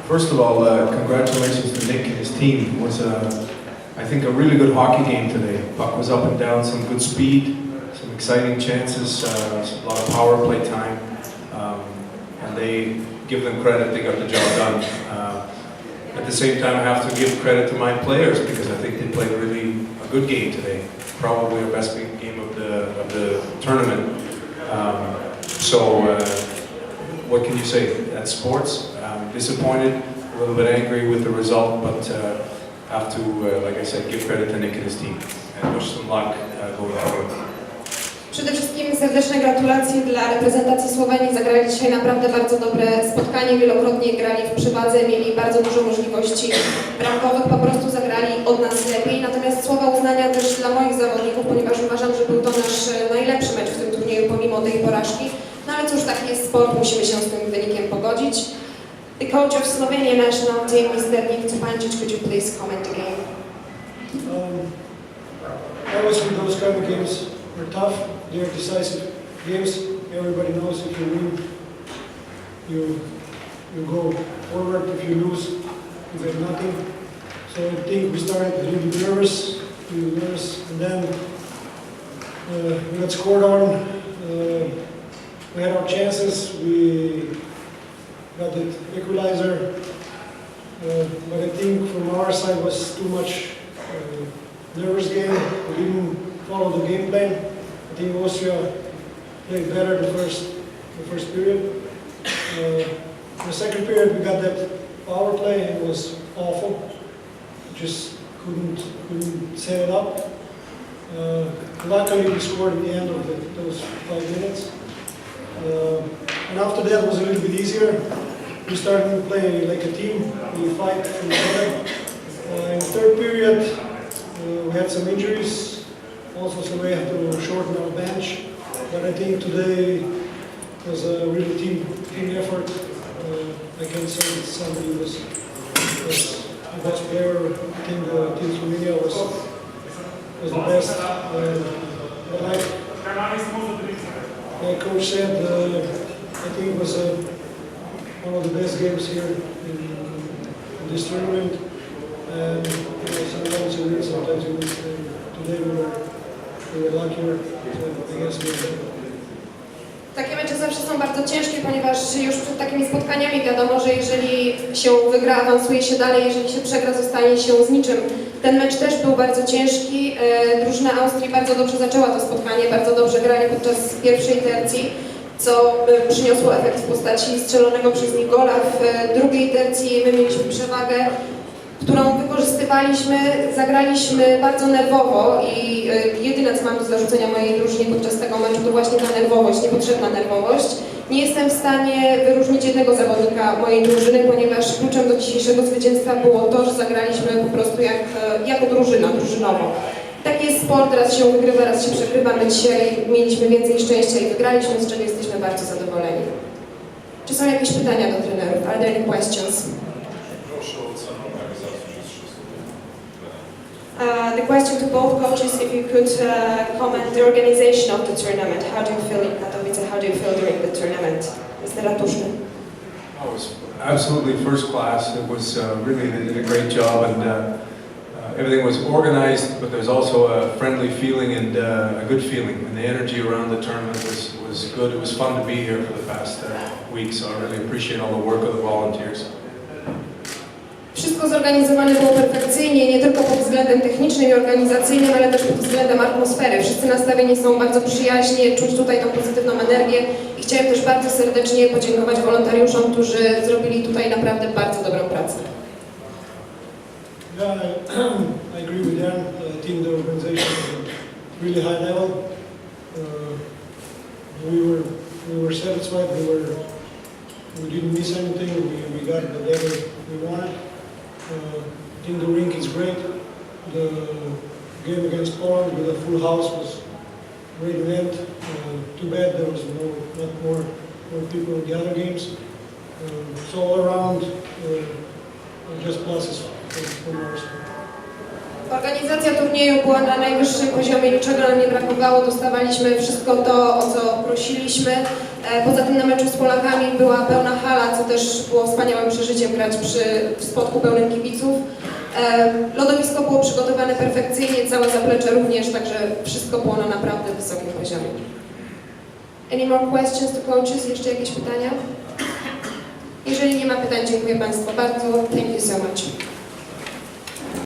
First of all, congratulations to Nick and his team. It was, I think, a really good hockey game today. Puck was up and down, some good speed, some exciting chances, a lot of power play time, and they give them credit. They got the job done. At the same time, I have to give credit to my players because I think they played really a good game today. Probably our best game of the tournament. What can you say? That's sports. I'm disappointed, a little bit angry with the result, but have to, like I said, give credit to Nick and his team and wish them luck going forward. Przede wszystkim serdeczne gratulacje dla reprezentacji Słowenii. Zagrali dzisiaj naprawdę bardzo dobre spotkanie, wielokrotnie grali w przewadze, mieli bardzo dużo możliwości bramkowych, po prostu zagrali od nas lepiej. Natomiast słowa uznania też dla moich zawodników, ponieważ uważam, że był to nasz najlepszy mecz w tym turnieju pomimo tej porażki. No ale cóż, taki jest sport, musimy się z tym wynikiem pogodzić. The coach of Slovenia national team, Mr. Nick Tupancic, could you please comment the game? Obviously those kind of games are tough. They are decisive games. Everybody knows if you win, you go forward. If you lose, you get nothing. So I think we started a little bit nervous, and then we got scored on. We had our chances. We got the equalizer, but I think from our side was too much nervous game. We didn't follow the game plan. I think Austria played better the first period. In the second period we got that power play. It was awful. We just couldn't set it up. Luckily we scored at the end of those 5 minutes. And after that was a little bit easier. We started to play like a team. We fight for each other. In the third period we had some injuries. Also, so we have to shorten our bench. But I think today was a real team effort. I can say that somebody was the best player. I think Team Slovenia was the best. But like Coach said, I think it was one of the best games here in this tournament. And sometimes you win, sometimes you lose. Today we were luckier, so I guess we were. Takie mecze zawsze są bardzo ciężkie, ponieważ już przed takimi spotkaniami wiadomo, że jeżeli się wygra, awansuje się dalej, jeżeli się przegra, zostaje się z niczym. Ten mecz też był bardzo ciężki. Drużyna Austrii bardzo dobrze zaczęła to spotkanie, bardzo dobrze grali podczas pierwszej tercji, co przyniosło efekt w postaci strzelonego przez nich gola. W drugiej tercji my mieliśmy przewagę, którą wykorzystywaliśmy, zagraliśmy bardzo nerwowo i jedyne co mam do zarzucenia mojej drużynie podczas tego meczu to właśnie ta nerwowość, niepotrzebna nerwowość. Nie jestem w stanie wyróżnić jednego zawodnika mojej drużyny, ponieważ kluczem do dzisiejszego zwycięstwa było to, że zagraliśmy po prostu jako drużyna, drużynowo. Tak jest sport, raz się wygrywa, raz się przegrywa. My dzisiaj mieliśmy więcej szczęścia i wygraliśmy, z czego jesteśmy bardzo zadowoleni. Czy są jakieś pytania do trenerów? Are there any questions? The question to both coaches, if you could comment the organization of the tournament. How do you feel in Katowice? How do you feel during the tournament? Mr. Ratuszny. It was absolutely first class. It was really, they did a great job, and everything was organized, but there's also a friendly feeling and a good feeling. And the energy around the tournament was good. It was fun to be here for the past week, so I really appreciate all the work of the volunteers. Wszystko zorganizowane było perfekcyjnie, nie tylko pod względem technicznym i organizacyjnym, ale też pod względem atmosfery. Wszyscy nastawieni są bardzo przyjaźnie, czuć tutaj tą pozytywną energię i chciałem też bardzo serdecznie podziękować wolontariuszom, którzy zrobili tutaj naprawdę bardzo dobrą pracę. Yeah, I agree with Dan. I think the organization is at really high level. We were satisfied. We didn't miss anything. We got the level we wanted. I think the rink is great. The game against Poland with a full house was a great event. Too bad there was not more people in the other games. So all around, just pluses from our side. Organizacja turnieju była na najwyższym poziomie, niczego nam nie brakowało, dostawaliśmy wszystko to, o co prosiliśmy. Poza tym na meczu z Polakami była pełna hala, co też było wspaniałym przeżyciem grać w spotku pełnym kibiców. Lodowisko było przygotowane perfekcyjnie, całe zaplecze również, także wszystko było na naprawdę wysokim poziomie. Any more questions to coaches? Jeszcze jakieś pytania? Jeżeli nie ma pytań, dziękuję Państwu bardzo. Thank you so much.